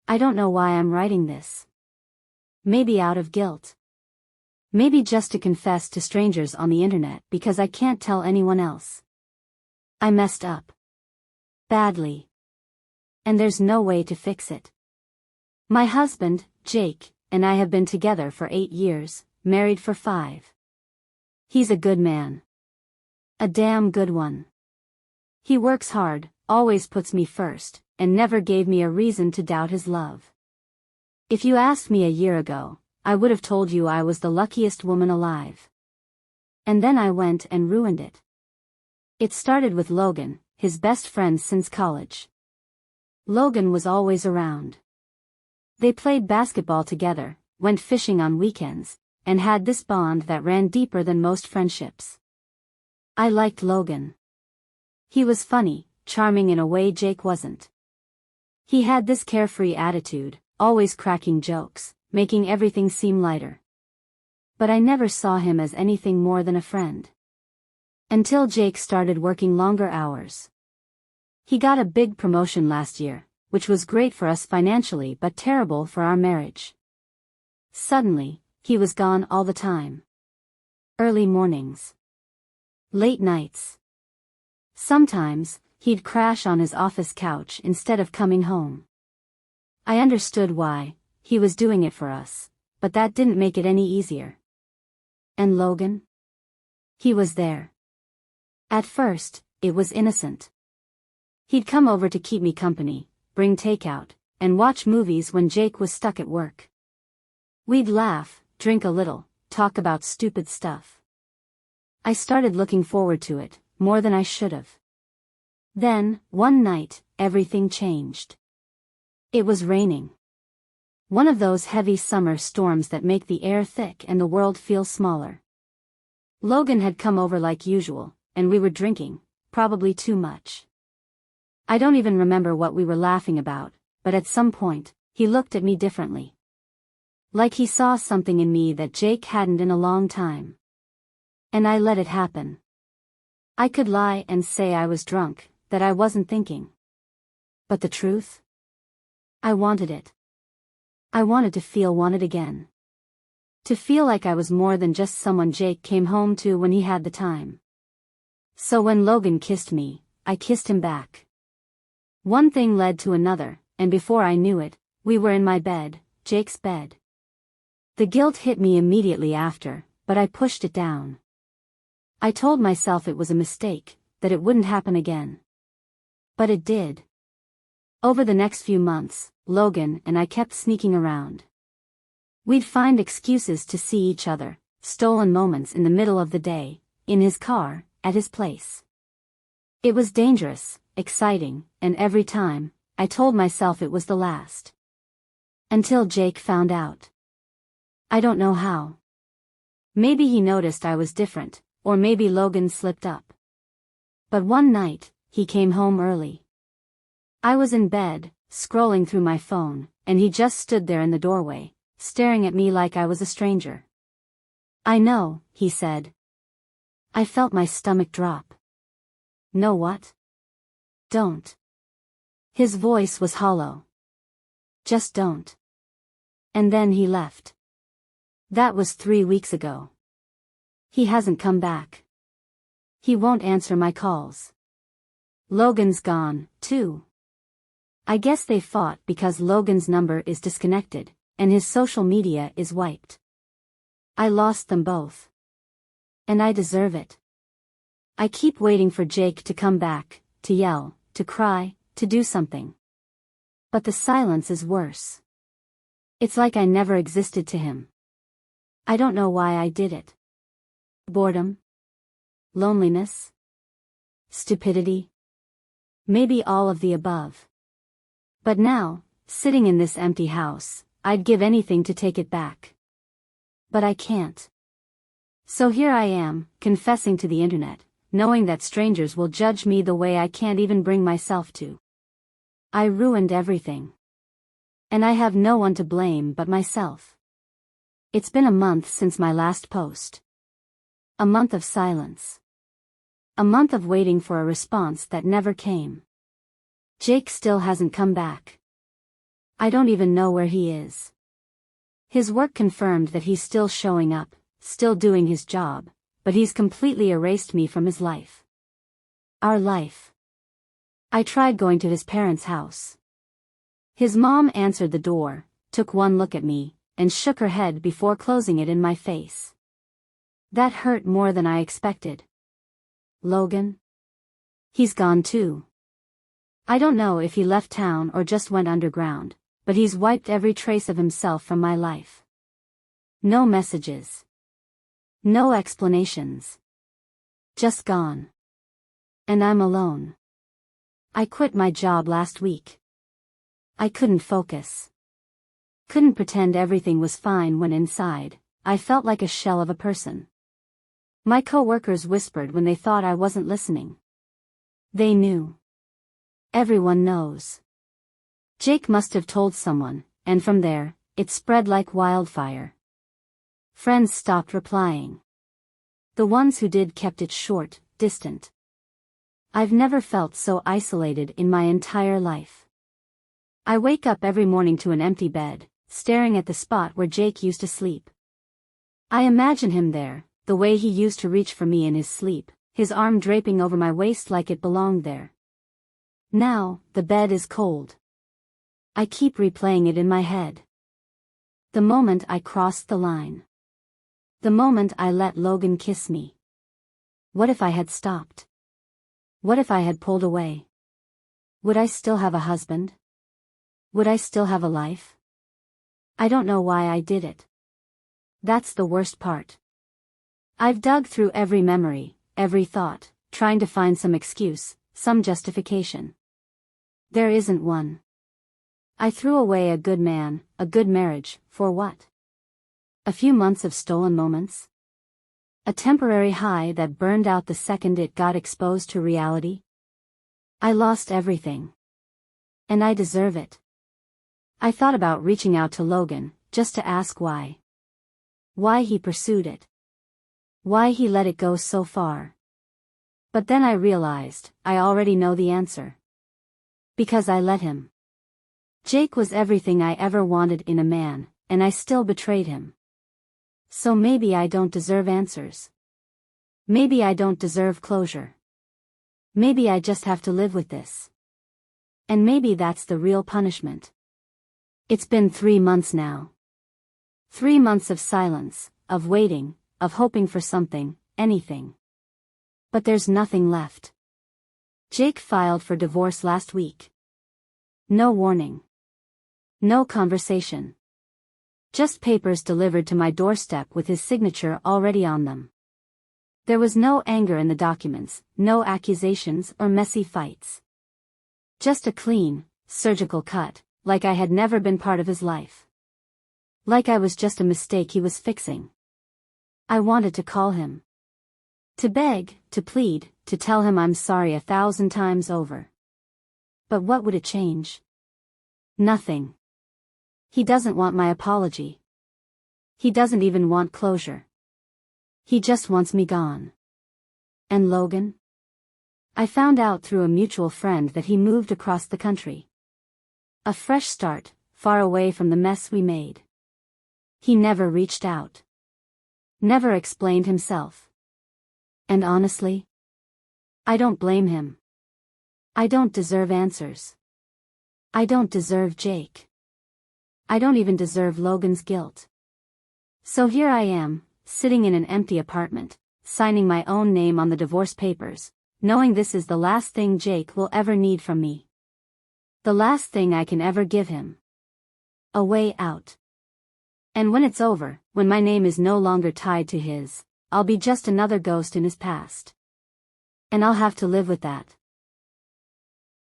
I don't know why I'm writing this. Maybe out of guilt. Maybe just to confess to strangers on the internet because I can't tell anyone else. I messed up. Badly. And there's no way to fix it. My husband, Jake, and I have been together for 8 years, married for 5. He's a good man. A damn good one. He works hard, always puts me first, and never gave me a reason to doubt his love. If you asked me a year ago, I would have told you I was the luckiest woman alive. And then I went and ruined it. It started with Logan, his best friend since college. Logan was always around. They played basketball together, went fishing on weekends, and had this bond that ran deeper than most friendships. I liked Logan. He was funny, charming in a way Jake wasn't. He had this carefree attitude, always cracking jokes, making everything seem lighter. But I never saw him as anything more than a friend. Until Jake started working longer hours. He got a big promotion last year, which was great for us financially but terrible for our marriage. Suddenly, he was gone all the time. Early mornings. Late nights. Sometimes, he'd crash on his office couch instead of coming home. I understood why. He was doing it for us, but that didn't make it any easier. And Logan? He was there. At first, it was innocent. He'd come over to keep me company, bring takeout, and watch movies when Jake was stuck at work. We'd laugh, drink a little, talk about stupid stuff. I started looking forward to it, more than I should have. Then, one night, everything changed. It was raining. One of those heavy summer storms that make the air thick and the world feel smaller. Logan had come over like usual, and we were drinking, probably too much. I don't even remember what we were laughing about, but at some point, he looked at me differently. Like he saw something in me that Jake hadn't in a long time. And I let it happen. I could lie and say I was drunk, that I wasn't thinking. But the truth? I wanted it. I wanted to feel wanted again. To feel like I was more than just someone Jake came home to when he had the time. So when Logan kissed me, I kissed him back. One thing led to another, and before I knew it, we were in my bed, Jake's bed. The guilt hit me immediately after, but I pushed it down. I told myself it was a mistake, that it wouldn't happen again. But it did. Over the next few months, Logan and I kept sneaking around. We'd find excuses to see each other, stolen moments in the middle of the day, in his car, at his place. It was dangerous, exciting, and every time, I told myself it was the last. Until Jake found out. I don't know how. Maybe he noticed I was different, or maybe Logan slipped up. But one night, he came home early. I was in bed, scrolling through my phone, and he just stood there in the doorway, staring at me like I was a stranger. "I know," he said. I felt my stomach drop. "Know what? Don't." His voice was hollow. "Just don't." And then he left. That was 3 weeks ago. He hasn't come back. He won't answer my calls. Logan's gone, too. I guess they fought because Logan's number is disconnected, and his social media is wiped. I lost them both. And I deserve it. I keep waiting for Jake to come back, to yell, to cry, to do something. But the silence is worse. It's like I never existed to him. I don't know why I did it. Boredom? Loneliness? Stupidity? Maybe all of the above. But now, sitting in this empty house, I'd give anything to take it back. But I can't. So here I am, confessing to the internet, knowing that strangers will judge me the way I can't even bring myself to. I ruined everything. And I have no one to blame but myself. It's been a month since my last post. A month of silence. A month of waiting for a response that never came. Jake still hasn't come back. I don't even know where he is. His work confirmed that he's still showing up, still doing his job, but he's completely erased me from his life. Our life. I tried going to his parents' house. His mom answered the door, took one look at me, and shook her head before closing it in my face. That hurt more than I expected. Logan? He's gone too. I don't know if he left town or just went underground, but he's wiped every trace of himself from my life. No messages. No explanations. Just gone. And I'm alone. I quit my job last week. I couldn't focus. Couldn't pretend everything was fine when inside, I felt like a shell of a person. My co-workers whispered when they thought I wasn't listening. They knew. Everyone knows. Jake must have told someone, and from there, it spread like wildfire. Friends stopped replying. The ones who did kept it short, distant. I've never felt so isolated in my entire life. I wake up every morning to an empty bed, staring at the spot where Jake used to sleep. I imagine him there, the way he used to reach for me in his sleep, his arm draping over my waist like it belonged there. Now, the bed is cold. I keep replaying it in my head. The moment I crossed the line. The moment I let Logan kiss me. What if I had stopped? What if I had pulled away? Would I still have a husband? Would I still have a life? I don't know why I did it. That's the worst part. I've dug through every memory, every thought, trying to find some excuse, some justification. There isn't one. I threw away a good man, a good marriage, for what? A few months of stolen moments? A temporary high that burned out the second it got exposed to reality? I lost everything. And I deserve it. I thought about reaching out to Logan, just to ask why. Why he pursued it. Why he let it go so far. But then I realized, I already know the answer. Because I let him. Jake was everything I ever wanted in a man, and I still betrayed him. So maybe I don't deserve answers. Maybe I don't deserve closure. Maybe I just have to live with this. And maybe that's the real punishment. It's been 3 months now. 3 months of silence, of waiting, of hoping for something, anything. But there's nothing left. Jake filed for divorce last week. No warning. No conversation. Just papers delivered to my doorstep with his signature already on them. There was no anger in the documents, no accusations or messy fights. Just a clean, surgical cut, like I had never been part of his life. Like I was just a mistake he was fixing. I wanted to call him. To beg, to plead, to tell him I'm sorry 1,000 times over. But what would it change? Nothing. He doesn't want my apology. He doesn't even want closure. He just wants me gone. And Logan? I found out through a mutual friend that he moved across the country. A fresh start, far away from the mess we made. He never reached out. Never explained himself. And honestly, I don't blame him. I don't deserve answers. I don't deserve Jake. I don't even deserve Logan's guilt. So here I am, sitting in an empty apartment, signing my own name on the divorce papers, knowing this is the last thing Jake will ever need from me. The last thing I can ever give him. A way out. And when it's over, when my name is no longer tied to his, I'll be just another ghost in his past. And I'll have to live with that.